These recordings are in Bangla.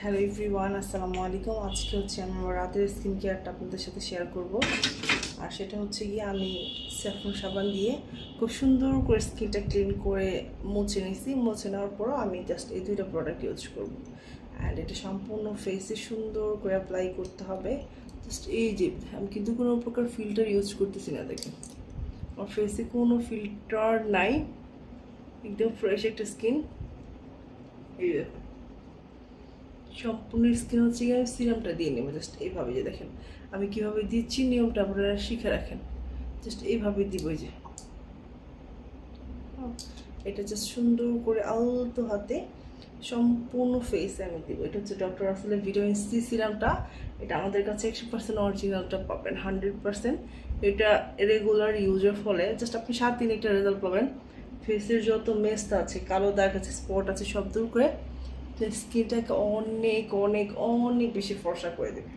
হ্যালো এভরিওয়ান, আসসালামু আলাইকুম। আজকে হচ্ছে আমি আমার রাতের স্কিন কেয়ারটা আপনাদের সাথে শেয়ার করব। আর সেটা হচ্ছে গিয়ে আমি স্যাফরন সাবান দিয়ে খুব সুন্দর করে স্কিনটা ক্লিন করে মুছে নিয়েছি। মুছে নেওয়ার পরও আমি জাস্ট এই দুইটা প্রোডাক্ট ইউজ করব। অ্যান্ড এটা সম্পূর্ণ ফেসে সুন্দর করে অ্যাপ্লাই করতে হবে। জাস্ট এই যে আমি কিন্তু কোনো প্রকার ফিল্টার ইউজ করতেছি না। দেখেন আমার ফেসে কোনো ফিল্টার নাই, একদম ফ্রেশ একটা স্কিন। এই দেখুন সম্পূর্ণ স্কিন হচ্ছে গিয়ে আমি সিরামটা দিয়ে নেবো জাস্ট এইভাবে। যে দেখেন আমি কীভাবে দিচ্ছি, নিয়মটা আপনারা শিখে রাখেন। জাস্ট এইভাবে দিব, যে এটা জাস্ট সুন্দর করে আলতো হাতে সম্পূর্ণ ফেসে আমি দিব। এটা হচ্ছে ডক্টর রাসেলের ভিটামিন সি সিরামটা। এটা আমাদের কাছে 100% অরিজিনালটা পাবেন, 100%। এটা রেগুলার ইউজের ফলে জাস্ট আপনি 7 দিন একটা রেজাল্ট পাবেন। ফেসের যত মেস্ট আছে, কালো দাগ আছে, স্পট আছে, সব দূর করে স্কিনটাকে অনেক অনেক অনেক বেশি ফর্সা করে দেবে।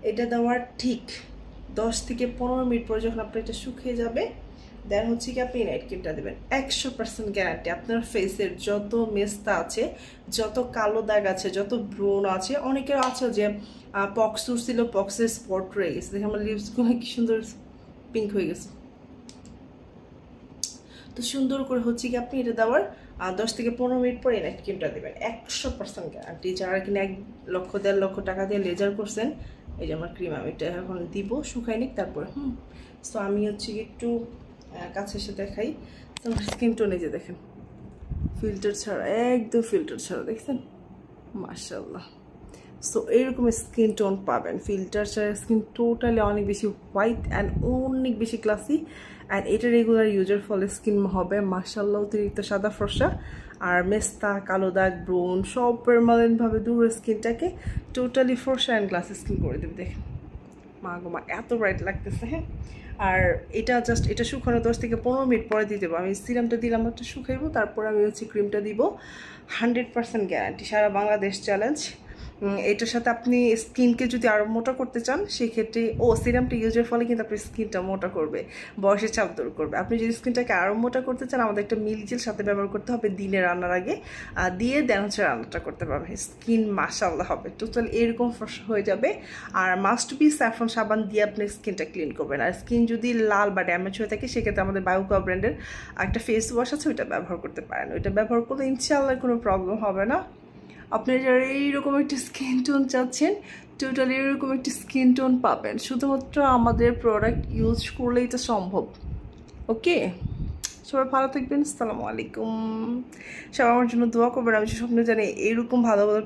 এটা দেওয়ার ঠিক 10 থেকে 15 মিনিট পরে যখন আপনার এটা শুকিয়ে যাবে, দেন হচ্ছে কি আপনি নাইট ক্রিমটা দেবেন। 100% গ্যারান্টি আপনার ফেসের যত মেস্তা আছে, যত কালো দাগ আছে, যত ব্রণ আছে, অনেকের আছে যে পক্স ছিল, পক্সের স্পট রয়ে গেছে। দেখে আমার লিপসগুলো কি সুন্দর পিঙ্ক হয়ে গেছে। তো সুন্দর করে হচ্ছে কি আপনি এটা দেওয়ার 10 থেকে 15 মিনিট পরে নাইট ক্রিমটা দেবেন। 100% গ্যারান্টি। যারা কিনা 1 লক্ষ 1.5 লক্ষ টাকা দিয়ে লেজার করছেন, এই যে আমার ক্রিম আমি এটা এখন দিব, শুকাই নিক তারপরে। সো আমি হচ্ছে একটু কাছে এসে দেখাই। আমার স্কিন টোন এই যে দেখেন, ফিল্টার ছাড়া, একদম ফিল্টার ছাড়া, দেখছেন? মাশাআল্লাহ। সো এইরকম স্কিন টোন পাবেন ফিল্টার ছাড়া। স্কিন টোটালি অনেক বেশি হোয়াইট অ্যান্ড অনেক বেশি ক্লাসি। অ্যান্ড এটা রেগুলার ইউজের ফলে স্কিন হবে মাশাআল্লাহ অতিরিক্ত সাদা ফর্সা। আর মেস্তা, কালো দাগ, ব্রণ সব পার্মানেন্টভাবে দূর স্কিনটাকে টোটালি ফর্সা অ্যান্ড গ্লাসি স্কিন করে দেবে। দেখেন মা গো মা, এত ব্রাইট লাগতেছে। হ্যাঁ, আর এটা জাস্ট এটা শুকানো 10 থেকে 15 মিনিট পরে দিয়ে দেবো। আমি সিরামটা দিলাম, একটা শুকাইবো, তারপর আমি হচ্ছে ক্রিমটা দিব। 100% গ্যারান্টি, সারা বাংলাদেশ চ্যালেঞ্জ। এটার সাথে আপনি স্কিনকে যদি আরও মোটা করতে চান, সেক্ষেত্রে সিরামটা ইউজের ফলে কিন্তু আপনার স্কিনটা মোটা করবে, বয়সের চাপ দূর করবে। আপনি যদি স্কিনটাকে আরও মোটা করতে চান, আমাদের একটা মিল্ক জেল সাথে ব্যবহার করতে হবে দিনে রান্নার আগে, দিয়ে দেন হচ্ছে রান্নাটা করতে পারবে। স্কিন মাশাআল্লাহ হবে, টোটাল এরকম ফর্সা হয়ে যাবে। আর মাস্ট বি স্যাফরন সাবান দিয়ে আপনি স্কিনটা ক্লিন করবেন। আর স্কিন যদি লাল বা ড্যামেজ হয়ে থাকে, সেক্ষেত্রে আমাদের বায়োকা ব্র্যান্ডের একটা ফেস ওয়াশ আছে, ওইটা ব্যবহার করতে পারেন। ওইটা ব্যবহার করলে ইনশাআল্লাহ কোনো প্রবলেম হবে না। আপনি যারা এইরকম একটা স্কিন টোন চাচ্ছেন, টোটালি এরকম একটা স্কিন টোন পাবেন। শুধুমাত্র আমাদের প্রোডাক্ট ইউজ করলেই এটা সম্ভব। ওকে, সবাই ভালো থাকবেন। আসসালামু আলাইকুম। সবাই আমার জন্য দোয়া করবেন। আমি স্বপ্ন জানি এইরকম ভালো ভালো